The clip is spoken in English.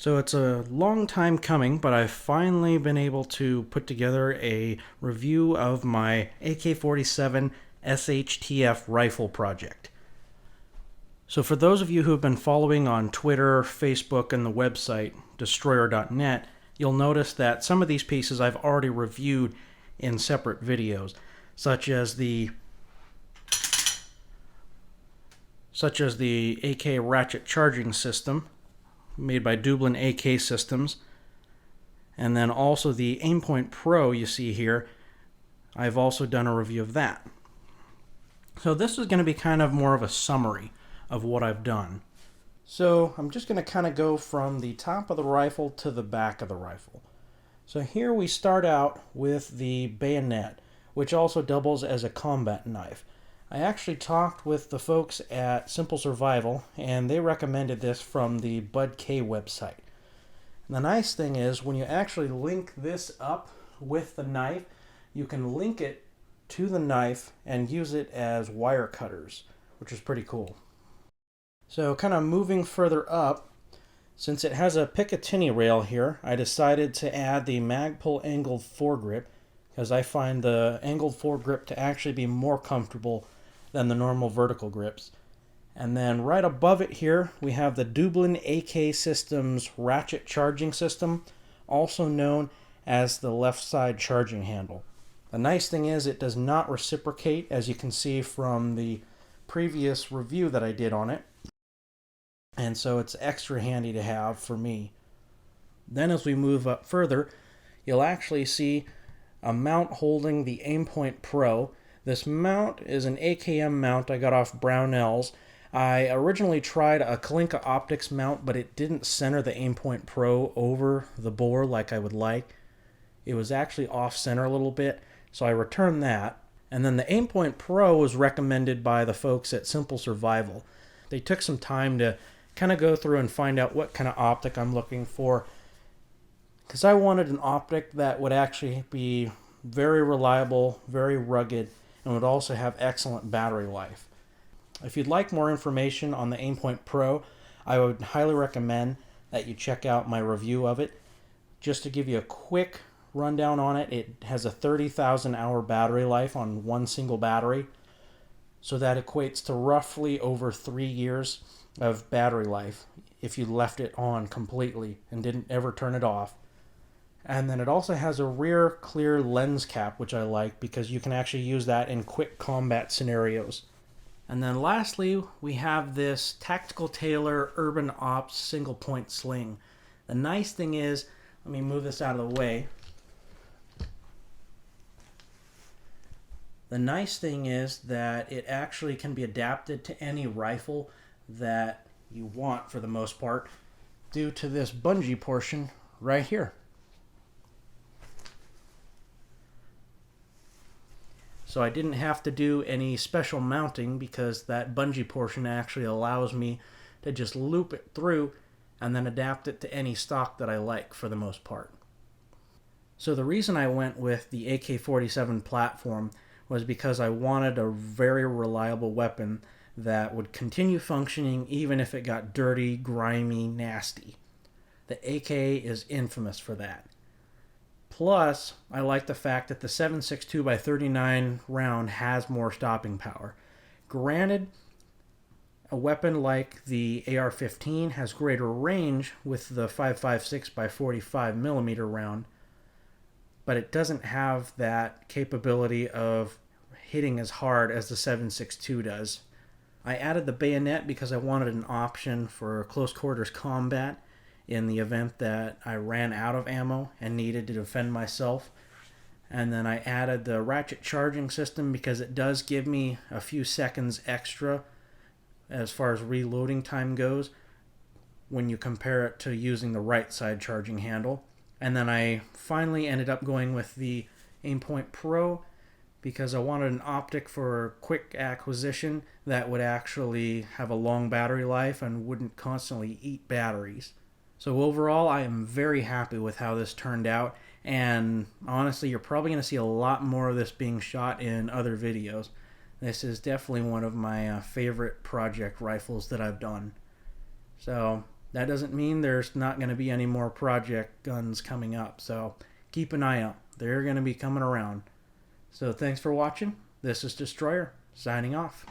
So it's a long time coming, but I've finally been able to put together a review of my AK47 SHTF rifle project. So for those of you who have been following on Twitter, Facebook, and the website destroyer.net, you'll notice that some of these pieces I've already reviewed in separate videos, such as the AK ratchet charging system, made by Dublin AK Systems, and then also the Aimpoint Pro you see here. I've also done a review of that. So this is going to be kind of more of a summary of what I've done. So I'm just going to kind of go from the top of the rifle to the back of the rifle. So here we start out with the Bayonet, which also doubles as a combat knife. I actually talked with the folks at Simple Survival, and they recommended this from the Bud K website. And the nice thing is, when you actually link this up with the knife, you can link it to the knife and use it as wire cutters, which is pretty cool. So kind of moving further up, since it has a Picatinny rail here, I decided to add the Magpul angled foregrip, because I find the angled foregrip to actually be more comfortable than the normal vertical grips. And then right above it here, we have the Dublin AK Systems ratchet charging system, also known as the left side charging handle. The nice thing is it does not reciprocate, as you can see from the previous review that I did on it. And so it's extra handy to have for me. Then as we move up further, you'll actually see a mount holding the Aimpoint Pro. This mount is an AKM mount I got off Brownells. I originally tried a Kalinka Optics mount, but it didn't center the Aimpoint Pro over the bore like I would like. It was actually off-center a little bit, so I returned that. And then the Aimpoint Pro was recommended by the folks at Simple Survival. They took some time to kind of go through and find out what kind of optic I'm looking for, because I wanted an optic that would actually be very reliable, very rugged, and would also have excellent battery life. If you'd like more information on the Aimpoint Pro, I would highly recommend that you check out my review of it. Just to give you a quick rundown on it, it has a 30,000 hour battery life on one single battery. So that equates to roughly over 3 years of battery life if you left it on completely and didn't ever turn it off. And then it also has a rear clear lens cap, which I like because you can actually use that in quick combat scenarios. And then lastly, we have this Tactical Tailor Urban Ops single point sling. The nice thing is, let me move this out of the way. The nice thing is that it actually can be adapted to any rifle that you want for the most part, due to this bungee portion right here. So I didn't have to do any special mounting because that bungee portion actually allows me to just loop it through and then adapt it to any stock that I like for the most part. So the reason I went with the AK47 platform was because I wanted a very reliable weapon that would continue functioning even if it got dirty, grimy, nasty. The AK is infamous for that. Plus, I like the fact that the 7.62 x 39 round has more stopping power. Granted, a weapon like the AR-15 has greater range with the 5.56 x 45 millimeter round, but it doesn't have that capability of hitting as hard as the 7.62 does. I added the bayonet because I wanted an option for close quarters combat in the event that I ran out of ammo and needed to defend myself. And then I added the ratchet charging system because it does give me a few seconds extra as far as reloading time goes when you compare it to using the right side charging handle. And then I finally ended up going with the Aimpoint Pro because I wanted an optic for quick acquisition that would actually have a long battery life and wouldn't constantly eat batteries. So overall, I am very happy with how this turned out, and honestly, you're probably going to see a lot more of this being shot in other videos. This is definitely one of my favorite project rifles that I've done. So that doesn't mean there's not going to be any more project guns coming up. So keep an eye out. They're going to be coming around. So thanks for watching. This is Destroyer, signing off.